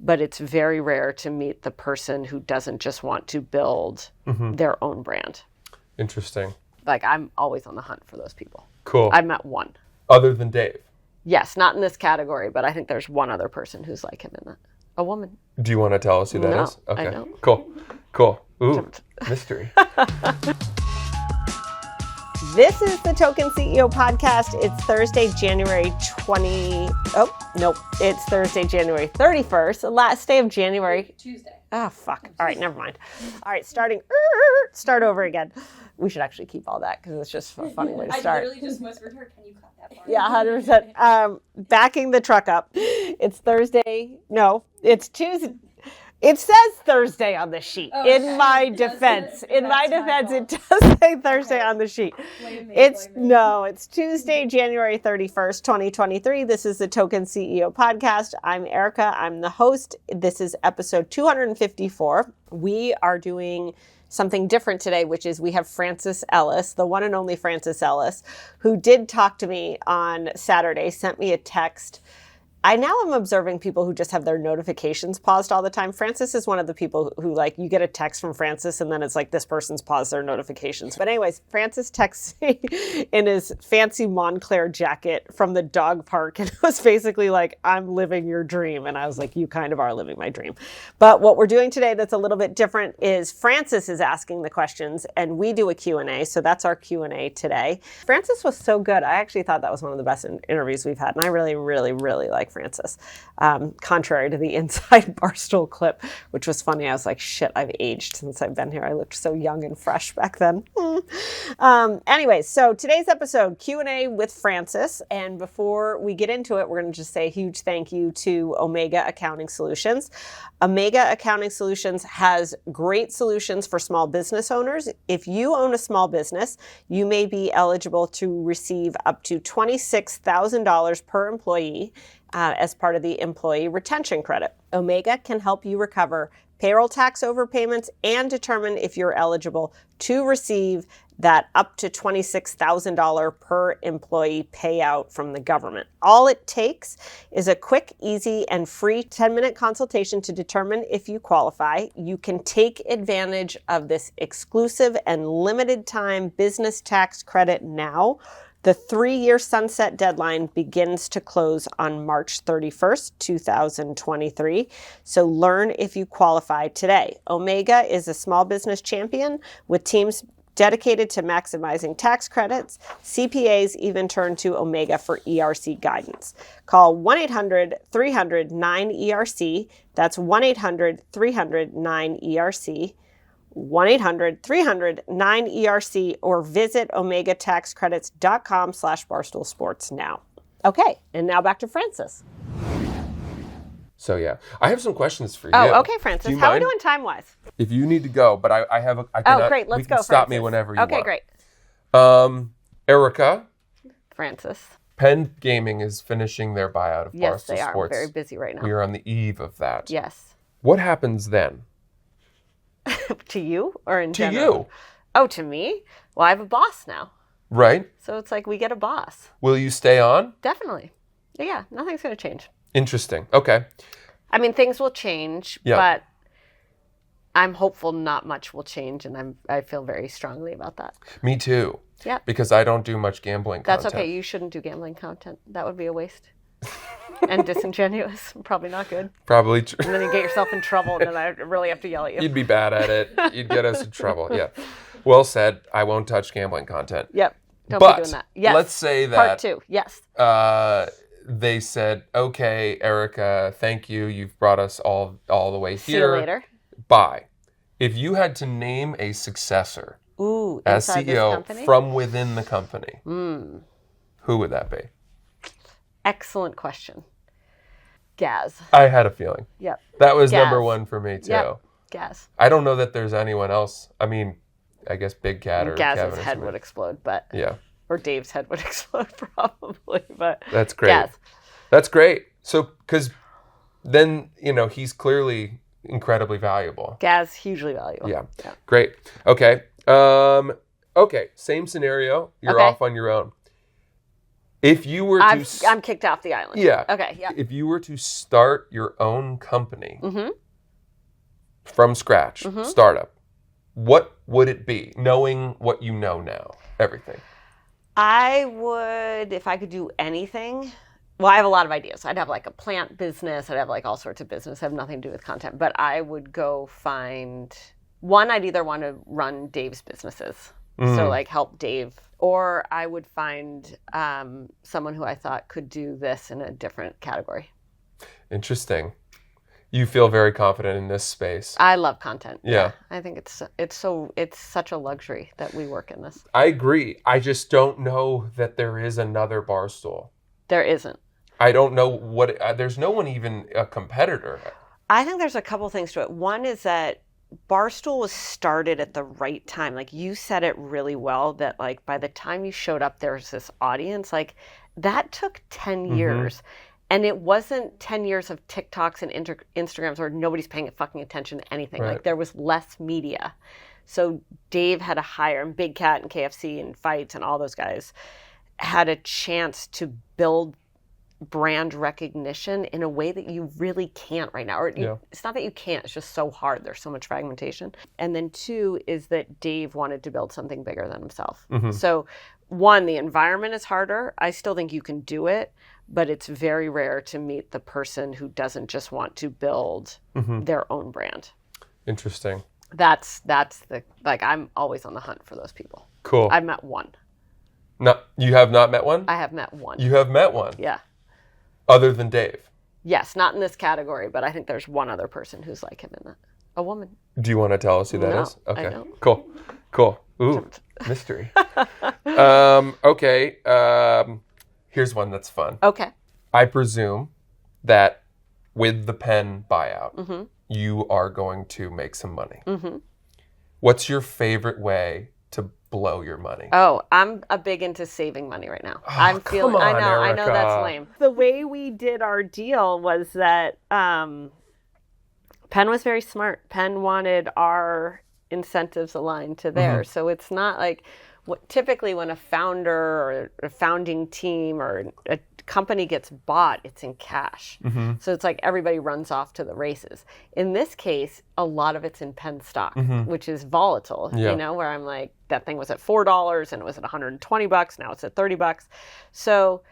but it's very rare to meet the person who doesn't just want to build their own brand. Interesting. Like, I'm always on the hunt for those people. Cool. I've met one. Other than Dave? Yes, not in this category, but I think there's one other person who's like him in that. A woman. Do you want to tell us who that is? Okay. I don't. Cool. Ooh, mystery. This is the Token CEO podcast. It's Thursday, January 20... Oh, nope. It's Thursday, January 31st, the last day of January. Tuesday. Oh, fuck. All right, never mind. All right, start over again. We should actually keep all that because it's just a funny way to start. I literally just whispered her, can you cut that part? Yeah, 100%. Backing the truck up. It's Thursday. No, it's Tuesday. It says Thursday on the sheet. In my defense, it does say Thursday on the sheet. It's Tuesday, January 31st, 2023. This is the Token CEO podcast. I'm Erika. I'm the host. This is episode 254. We are doing something different today, which is we have Francis Ellis, the one and only Francis Ellis, who did talk to me on Saturday, sent me a text. I now am observing people who just have their notifications paused all the time. Francis is one of the people who, like, you get a text from Francis and then it's like this person's paused their notifications. But anyways, Francis texts me in his fancy Montclair jacket from the dog park. And it was basically like, I'm living your dream. And I was like, you kind of are living my dream. But what we're doing today that's a little bit different is Francis is asking the questions and we do a Q&A. So that's our Q&A today. Francis was so good. I actually thought that was one of the best interviews we've had. And I really, really, really like Francis. Contrary to the Inside Barstool clip, which was funny. I was like, shit, I've aged since I've been here. I looked so young and fresh back then. Anyways, so today's episode, Q&A with Francis. And before we get into it, we're going to just say a huge thank you to Omega Accounting Solutions. Omega Accounting Solutions has great solutions for small business owners. If you own a small business, you may be eligible to receive up to $26,000 per employee as part of the employee retention credit. Omega can help you recover payroll tax overpayments and determine if you're eligible to receive that up to $26,000 per employee payout from the government. All it takes is a quick, easy, and free 10-minute consultation to determine if you qualify. You can take advantage of this exclusive and limited time business tax credit now. The 3-year sunset deadline begins to close on March 31st, 2023. So learn if you qualify today. Omega is a small business champion with teams dedicated to maximizing tax credits. CPAs even turn to Omega for ERC guidance. Call 1-800-300-9ERC. That's 1-800-300-9ERC. 1-800-300-9ERC or visit omegataxcredits.com/Barstool Sports now. Okay, and now back to Francis. So yeah, I have some questions for you. Oh, okay, Francis. How are we doing time-wise? If you need to go, but I have a... great. Let's go, Stop Francis. me whenever you want. Okay, great. Erika. Francis. Penn Gaming is finishing their buyout of Barstool Sports. Yes, they are. Very busy right now. We are on the eve of that. Yes. What happens then? To you or in to general? You. Oh, to me? Well, I have a boss now. Right. So it's like we get a boss. Will you stay on? Definitely. Yeah, nothing's going to change. Interesting. Okay. I mean, things will change, but I'm hopeful not much will change, and I feel very strongly about that. Me too. Yeah. Because I don't do much gambling content. That's okay. You shouldn't do gambling content. That would be a waste. And disingenuous. Probably not good. Probably true. And then you get yourself in trouble, and then I really have to yell at you. You'd be bad at it. You'd get us in trouble. Yeah. Well said. I won't touch gambling content. Yep. Don't be doing that. Yes. Let's say that... Part 2. Yes. They said, okay, Erika, thank you. You've brought us all the way here. See you later. Bye. If you had to name a successor as CEO from within the company, who would that be? Excellent question. Gaz. I had a feeling. Yep. That was number one for me, too. Yep. Gaz. I don't know that there's anyone else. I mean, I guess Big Cat or Gaz's Kevin head would explode, but... Yeah. Or Dave's head would explode, probably, but... That's great. Gaz. That's great. So, because then, he's clearly incredibly valuable. Gaz, hugely valuable. Yeah. Great. Okay. Okay. Same scenario. You're off on your own. If you were to... I'm kicked off the island. Yeah. Okay, yeah. If you were to start your own company from scratch, startup, what would it be, knowing what you know now, everything? I would, if I could do anything... Well, I have a lot of ideas. I'd have like a plant business. I'd have like all sorts of business. I have nothing to do with content. But I would go find... One, I'd either want to run Dave's businesses. So like help Dave. Or I would find someone who I thought could do this in a different category. Interesting. You feel very confident in this space. I love content. Yeah. I think it's such a luxury that we work in this. I agree. I just don't know that there is another Barstool. There isn't. I don't know what... there's no one even a competitor. I think there's a couple things to it. One is that Barstool was started at the right time. Like you said it really well that like by the time you showed up, there was this audience. Like that took 10 years. And it wasn't 10 years of TikToks and Instagrams where nobody's paying fucking attention to anything. Right. Like there was less media. So Dave had to hire, and Big Cat and KFC and Fights and all those guys had a chance to build brand recognition in a way that you really can't right now. Or it's not that you can't, it's just so hard. There's so much fragmentation. And then two is that Dave wanted to build something bigger than himself. So one, the environment is harder. I still think you can do it, but it's very rare to meet the person who doesn't just want to build their own brand. Interesting. That's the, like, I'm always on the hunt for those people. Cool. I've met one. No, you have not met one? I have met one. You have met one? Yeah. Other than Dave? Yes, not in this category, but I think there's one other person who's like him in that. A woman. Do you want to tell us who that is? No, Okay. I don't. Cool. Ooh, mystery. Okay. Here's one that's fun. Okay. I presume that with the Penn buyout, you are going to make some money. What's your favorite way to blow your money? Oh, I'm a big into saving money right now. Come on, I know that's Erika. lame. The way we did our deal was that Penn was very smart. Penn wanted our incentives aligned to theirs. So it's not like typically when a founder or a founding team or a company gets bought, it's in cash. So it's like everybody runs off to the races. In this case, a lot of it's in Penn stock, which is volatile, you know, where I'm like, that thing was at $4 and it was at $120. Now it's at $30. So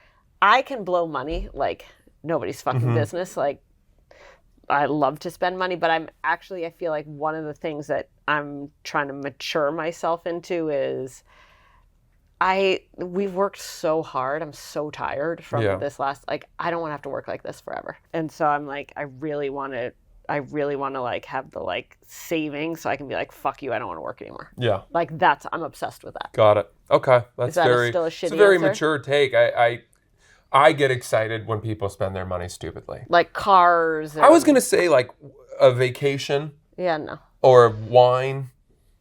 I can blow money like nobody's fucking business. Like, I love to spend money, but I feel like one of the things that I'm trying to mature myself into is we've worked so hard. I'm so tired from this last, like, I don't want to have to work like this forever. And so I'm like, I really want to like have the like savings so I can be like, fuck you, I don't want to work anymore. Yeah. Like I'm obsessed with that. Got it. Okay. Is that still a shitty it's a very answer? mature take. I get excited when people spend their money stupidly. Like cars. I was going to say like a vacation. Yeah, no. Or wine.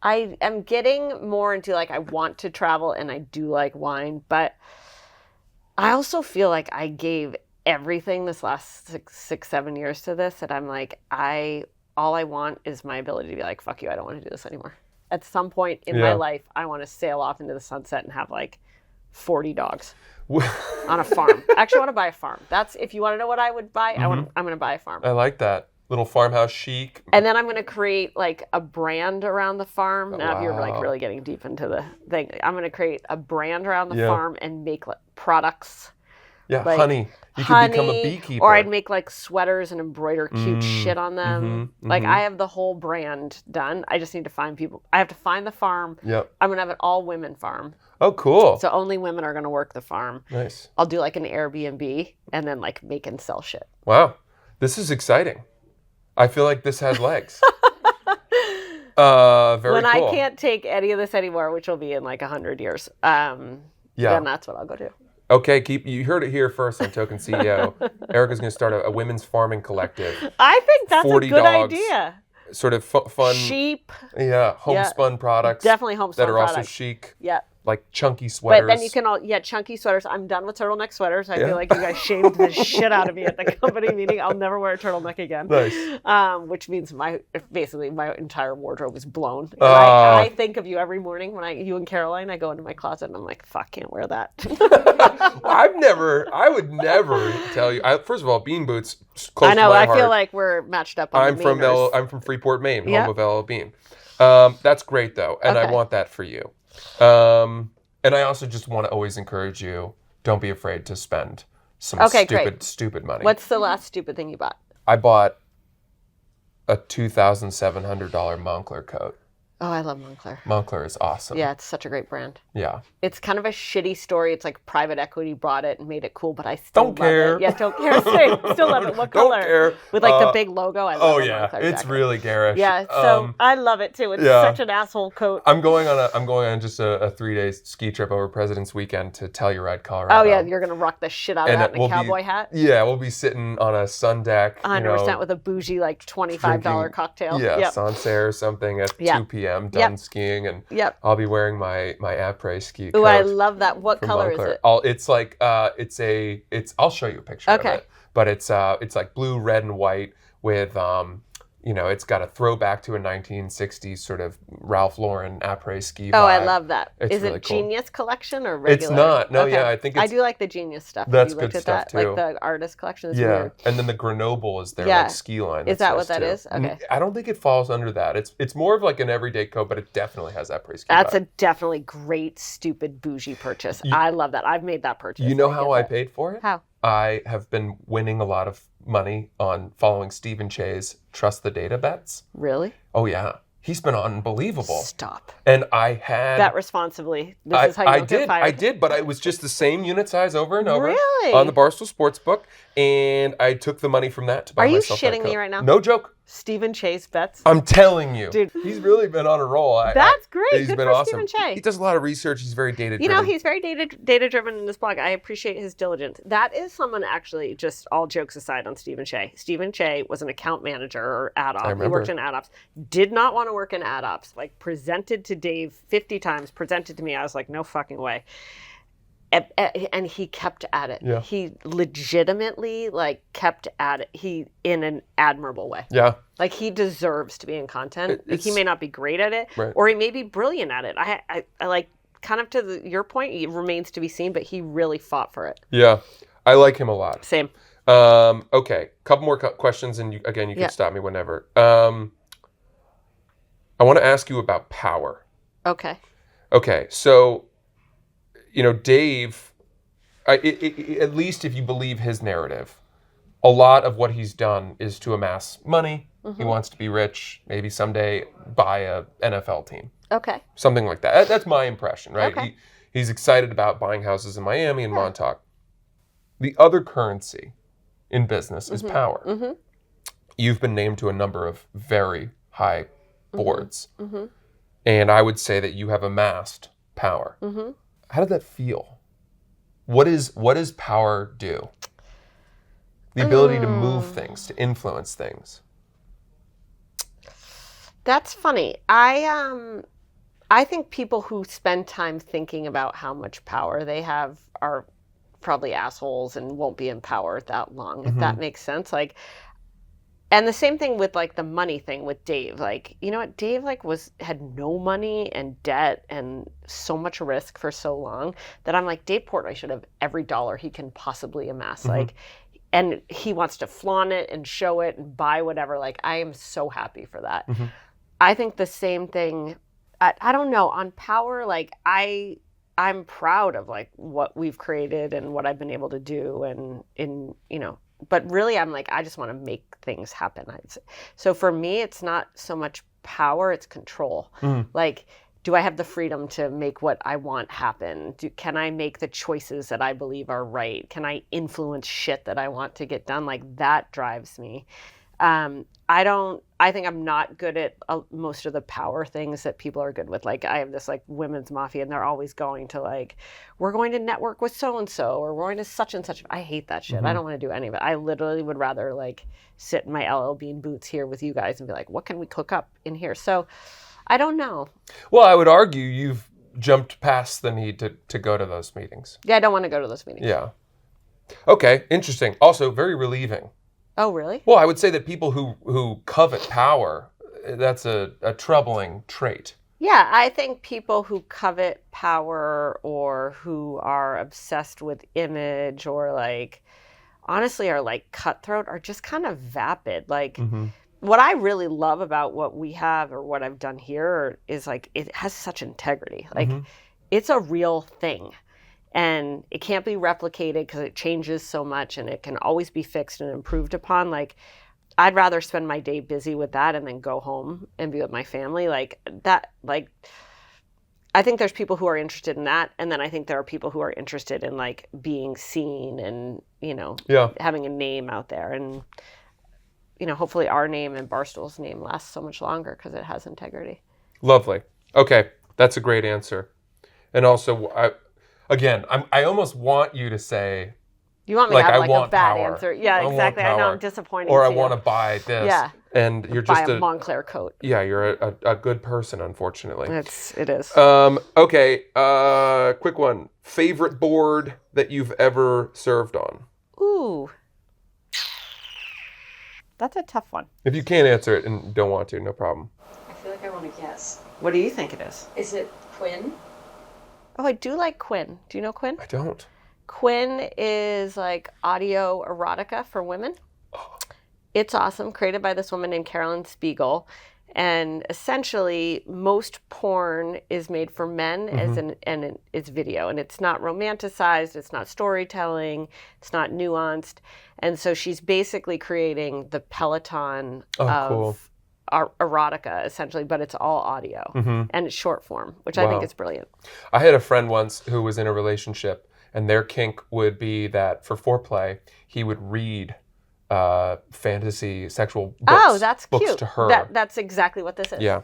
I am getting more into like I want to travel and I do like wine, but I also feel like I gave everything this last 7 years to this, and I'm like, all I want is my ability to be like, fuck you, I don't want to do this anymore. At some point in my life, I want to sail off into the sunset and have like 40 dogs on a farm. I actually want to buy a farm. That's, if you want to know what I would buy, I'm going to buy a farm. I like that. Little farmhouse chic. And then I'm going to create like a brand around the farm. Now, if you're like really getting deep into the thing, I'm going to create a brand around the farm and make like products. Yeah, like honey. You could become a beekeeper. Or I'd make like sweaters and embroider cute shit on them. Like I have the whole brand done. I just need to find people. I have to find the farm. Yep. I'm going to have an all women farm. Oh, cool. So only women are going to work the farm. Nice. I'll do like an Airbnb and then like make and sell shit. Wow. This is exciting. I feel like this has legs. Very when cool. I can't take any of this anymore, which will be in like 100 years, then that's what I'll go do. Okay, you heard it here first on Token CEO. Erika's going to start a women's farming collective. I think that's 40 a good dogs, idea. Sort of fun. Sheep. Yeah, homespun products. Definitely homespun that are products. also chic. Yeah. like chunky sweaters. But then you can chunky sweaters. I'm done with turtleneck sweaters. I feel like you guys shamed the shit out of me at the company meeting. I'll never wear a turtleneck again. Nice. Which means my entire wardrobe is blown. And I think of you every morning when you and Caroline, I go into my closet and I'm like, fuck, can't wear that. I would never tell you. First of all, bean boots, close I know, to my I heart. feel like we're matched up on I'm from Freeport, Maine, home of L.L. Bean. That's great though, and I want that for you. And I also just want to always encourage you, don't be afraid to spend some stupid money. What's the last stupid thing you bought? I bought a $2,700 Moncler coat. Oh, I love Moncler. Moncler is awesome. Yeah, it's such a great brand. Yeah. It's kind of a shitty story. It's like private equity bought it and made it cool, but I still don't care. It. Yeah, don't care. Still love it. What color? Don't care. With like the big logo. I love Moncler it's jacket. Really garish. Yeah, so I love it too. It's such an asshole coat. I'm going on just a 3-day ski trip over President's Weekend to Telluride, Colorado. Oh yeah, you're gonna rock the shit out of that in a cowboy hat. Yeah, we'll be sitting on a sun deck. 100% with a bougie like $25 cocktail. Yeah, Sancerre or something at 2 p.m. Done skiing. And I'll be wearing my après ski coat. Ooh, I love that. What color Moncler. is it? It's like I'll show you a picture of it. But it's like blue, red, and white with it's got a throwback to a 1960s sort of Ralph Lauren après ski vibe. Oh, I love that. Is really it cool. Genius collection or regular? It's not. No, I think it's... I do like the Genius stuff. That's good stuff too. Like the artist collection is weird. And then the Grenoble is their like ski line. Is that what that is? Okay. I don't think it falls under that. It's more of like an everyday coat, but it definitely has après ski That's vibe. a definitely great, stupid, bougie purchase. I love that. I've made that purchase. You know how I paid for it? How? I have been winning a lot of money on following Stephen Shea's Trust the Data bets. Really? Oh, yeah. He's been unbelievable. Stop. And I had... Bet responsibly. This is how you don't get fired. I did, but it was just the same unit size over and over. Really? On the Barstool Sportsbook. And I took the money from that to buy myself that Are you shitting me right now? No joke. Stephen Shea's bets? I'm telling you. Dude. He's really been on a roll. That's great. He's Good been for awesome. Stephen Shea. He does a lot of research. He's very data-driven. You know, he's very data-driven in this blog. I appreciate his diligence. That is someone actually, just all jokes aside on Stephen Shea. Stephen Shea was an account manager or ad op. He worked in ad ops. Did not want to work in ad ops. Like, presented to Dave 50 times, presented to me. I was like, no fucking way. And he kept at it. Yeah. He legitimately kept at it. In an admirable way. Yeah. Like, he deserves to be in content. He may not be great at it, right, or he may be brilliant at it. I like, kind of to your point, it remains to be seen, but he really fought for it. Yeah. I like him a lot. Same. Okay. Couple more questions, and you can stop me whenever. I want to ask you about power. Okay. So, Dave, at least if you believe his narrative, a lot of what he's done is to amass money. Mm-hmm. He wants to be rich, maybe someday buy a NFL team. Okay. Something like that. That's my impression, right? Okay. He's excited about buying houses in Miami and Montauk. The other currency in business is power. Mm-hmm. You've been named to a number of very high boards. Mm-hmm. And I would say that you have amassed power. Mm-hmm. How did that feel? What does power do? The ability to move things, to influence things. That's funny. I think people who spend time thinking about how much power they have are probably assholes and won't be in power that long, if that makes sense. And the same thing with the money thing with Dave. You know what? Dave had no money and debt and so much risk for so long that I'm like, Dave Portnoy should have every dollar he can possibly amass. And he wants to flaunt it and show it and buy whatever. I am so happy for that. Mm-hmm. I think the same thing. I don't know, on power. I'm proud of what we've created and what I've been able to do, and But really, I'm I just want to make things happen. So for me, it's not so much power; it's control. Do I have the freedom to make what I want happen? Can I make the choices that I believe are right? Can I influence shit that I want to get done? That drives me. I think I'm not good at most of the power things that people are good with. I have this women's mafia, and they're always going to we're going to network with so-and-so, or we're going to such and such. I hate that shit. Mm-hmm. I don't want to do any of it. I literally would rather sit in my LL Bean boots here with you guys and be what can we cook up in here? So I don't know. Well, I would argue jumped past the need to go to those meetings. Yeah, I don't want to go to those meetings. Yeah. Okay, interesting. Also, very relieving. Oh, really? Well, I would say that people who covet power, that's a troubling trait. Yeah, I think people who covet power or who are obsessed with image or like, honestly, are like cutthroat are just kind of vapid. Like, what I really love about what we have or what I've done here is like, it has such integrity. Like, it's a real thing. And it can't be replicated because it changes so much and it can always be fixed and improved upon. Like, I'd rather spend my day busy with that and then go home and be with my family. Like that, like, I think there's people who are interested in that. And then I think there are people who are interested in like being seen and, you know, having a name out there. And, you know, hopefully our name and Barstool's name lasts so much longer because it has integrity. Lovely. Okay. That's a great answer. And also, I almost want you to say, you want me like, to have I like a bad answer. Yeah, exactly. I know I'm disappointing. Or I want to buy this. Yeah. And you're just buy a Montclair coat. Yeah, you're a good person, unfortunately. It is. Okay. Quick one. Favorite board that you've ever served on? Ooh. That's a tough one. If you can't answer it and don't want to, no problem. I feel like I want to guess. What do you think it is? Is it Quinn? Oh, I do like Quinn. Do you know Quinn? I don't. Quinn is like audio erotica for women. Oh. It's awesome. Created by this woman named Carolyn Spiegel. And essentially, most porn is made for men and it's video. And it's not romanticized. It's not storytelling. It's not nuanced. And so she's basically creating the Peloton of erotica, essentially. But it's all audio. And it's short form, which I think is brilliant. I had a friend once who was in a relationship. And their kink would be that for foreplay, he would read fantasy sexual books. Oh, that's books cute. To her. That's exactly what this is. Yeah,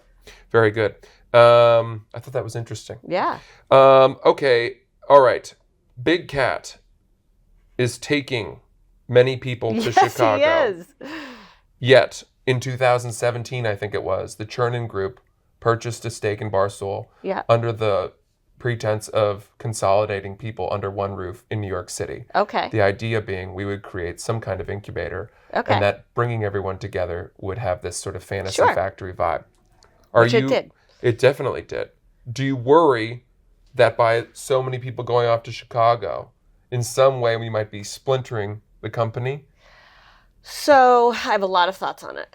very good. I thought that was interesting. Yeah. Okay, all right. Big Cat is taking many people to Chicago. Yes, he is. Yet, in 2017, I think it was, the Chernin Group purchased a stake in Barstool under the pretense of consolidating people under one roof in New York City. Okay. The idea being we would create some kind of incubator and that bringing everyone together would have this sort of fantasy factory vibe. Which it did. It definitely did. Do you worry that by so many people going off to Chicago, in some way we might be splintering the company? So I have a lot of thoughts on it.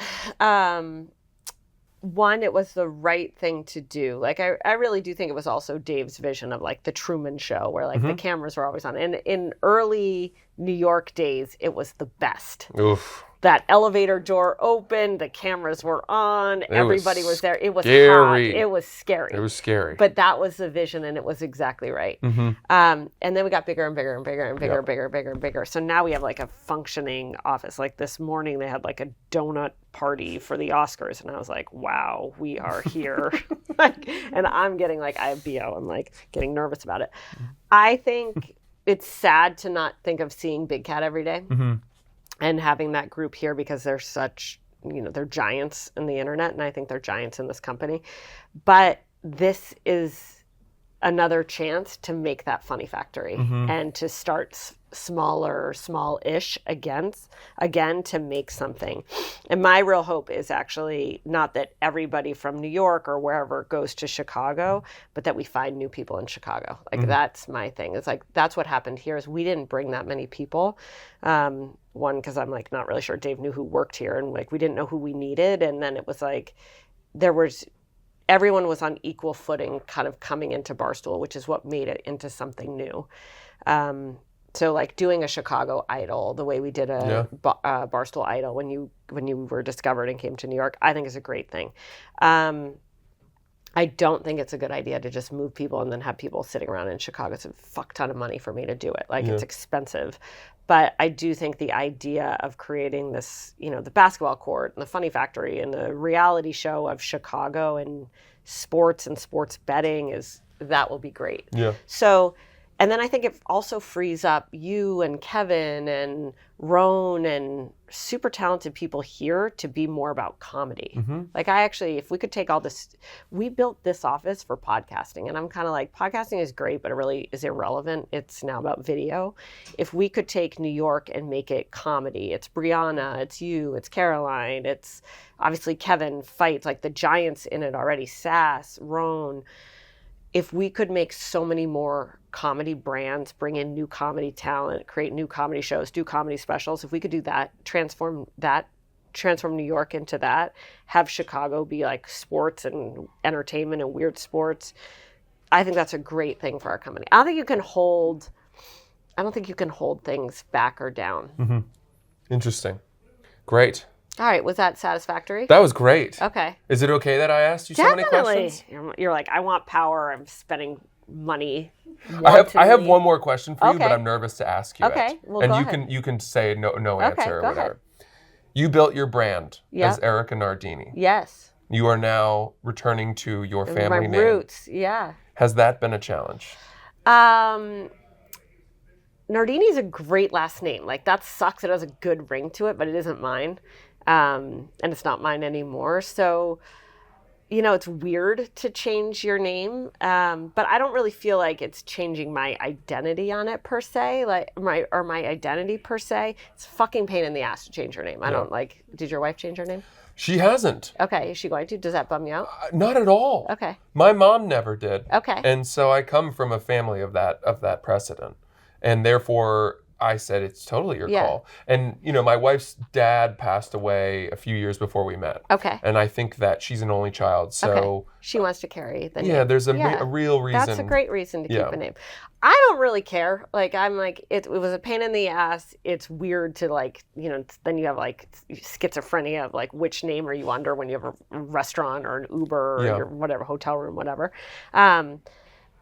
One, it was the right thing to do. Like, I really do think it was also Dave's vision of, like, the Truman Show, where, like, the cameras were always on. And in early New York days, it was the best. Oof. That elevator door opened, the cameras were on, everybody was there. It was scary. hot. It was scary. It was scary. But that was the vision, and it was exactly right. And then we got bigger and bigger and bigger and bigger, bigger and bigger. So now we have, like, a functioning office. Like, this morning they had, like, a donut party for the Oscars, and I was like, wow, we are here. And I'm getting, like, I have BO. I'm, like, getting nervous about it. I think it's sad to not think of seeing Big Cat every day. And having that group here because they're such, they're giants in the internet, and I think they're giants in this company. But this is another chance to make that funny factory and to start small-ish again to make something. And my real hope is actually not that everybody from New York or wherever goes to Chicago, but that we find new people in Chicago. Like, that's my thing. It's like, that's what happened here is we didn't bring that many people. One, because I'm, like, not really sure Dave knew who worked here, and, like, we didn't know who we needed. And then it was like, everyone was on equal footing kind of coming into Barstool, which is what made it into something new. So, like, doing a Chicago Idol, the way we did a Barstool Idol when you were discovered and came to New York, I think is a great thing. I don't think it's a good idea to just move people and then have people sitting around in Chicago. It's a fuck ton of money for me to do it. Like, it's expensive. But I do think the idea of creating this, the basketball court and the Funny Factory and the reality show of Chicago and sports betting that will be great. Yeah. So, And then I think it also frees up you and Kevin and Roan and super talented people here to be more about comedy. Like I actually, if we could take all this, we built this office for podcasting, and I'm kind of like, podcasting is great, but it really is irrelevant. It's now about video. If we could take New York and make it comedy, it's Brianna, it's you, it's Caroline, it's obviously Kevin fights, like the giants in it already, Sass, Roan. If we could make so many more comedy brands, bring in new comedy talent, create new comedy shows, do comedy specials, if we could do that, transform New York into that, have Chicago be like sports and entertainment and weird sports, I think that's a great thing for our company. I don't think you can hold things back or down. Interesting. Great. All right, was that satisfactory? That was great. Okay. Is it okay that I asked you so many questions? You're like, I want power. I'm spending money. I have one more question for you, but Okay. I'm nervous to ask you Okay, it. well, and go you ahead. can say no answer or go whatever. ahead. You built your brand Yeah. as Erika Nardini. Yes. You are now returning to your family My name. roots, yeah. Has that been a challenge? Nardini's a great last name. Like, that sucks. It has a good ring to it, but it isn't mine. And it's not mine anymore. So, it's weird to change your name. But I don't really feel like it's changing my identity on it per se, my identity per se. It's a fucking pain in the ass to change your name. I don't like, did your wife change her name? She hasn't. Okay. Is she going to? Does that bum you out? Not at all. Okay. My mom never did. Okay. And so I come from a family of that precedent. And therefore I said, it's totally your call. And, my wife's dad passed away a few years before we met. Okay. And I think that she's an only child. So she wants to carry the name. yeah, there's a real reason. That's a great reason to keep a name. I don't really care. Like, I'm like, it was a pain in the ass. It's weird to like, then you have like schizophrenia of like, which name are you under when you have a restaurant or an Uber or your whatever, hotel room, whatever.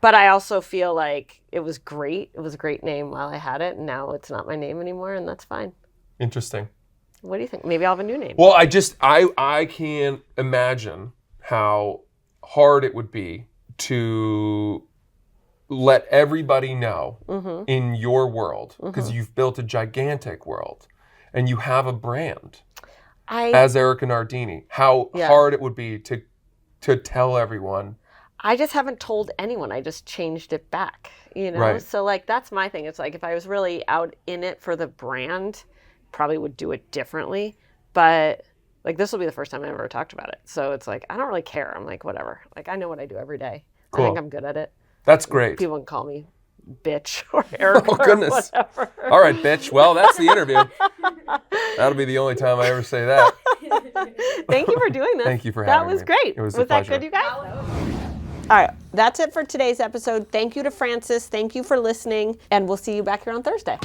But I also feel like it was great. It was a great name while I had it. And now it's not my name anymore, and that's fine. Interesting. What do you think? Maybe I'll have a new name. Well, I can't imagine how hard it would be to let everybody know in your world, because you've built a gigantic world and you have a brand as Erika Nardini, how hard it would be to tell everyone. I just haven't told anyone. I just changed it back, Right. So like, that's my thing. It's like, if I was really out in it for the brand, probably would do it differently. But like, this will be the first time I ever talked about it. So it's like, I don't really care. I'm like, whatever. Like, I know what I do every day. Cool. I think I'm good at it. That's great. People can call me bitch or Erika Oh, goodness. or whatever. All right, bitch. Well, that's the interview. That'll be the only time I ever say that. Thank you for doing this. Thank you for having me. That was great. It was a that pleasure. good, you guys? All right, that's it for today's episode. Thank you to Francis. Thank you for listening, and we'll see you back here on Thursday.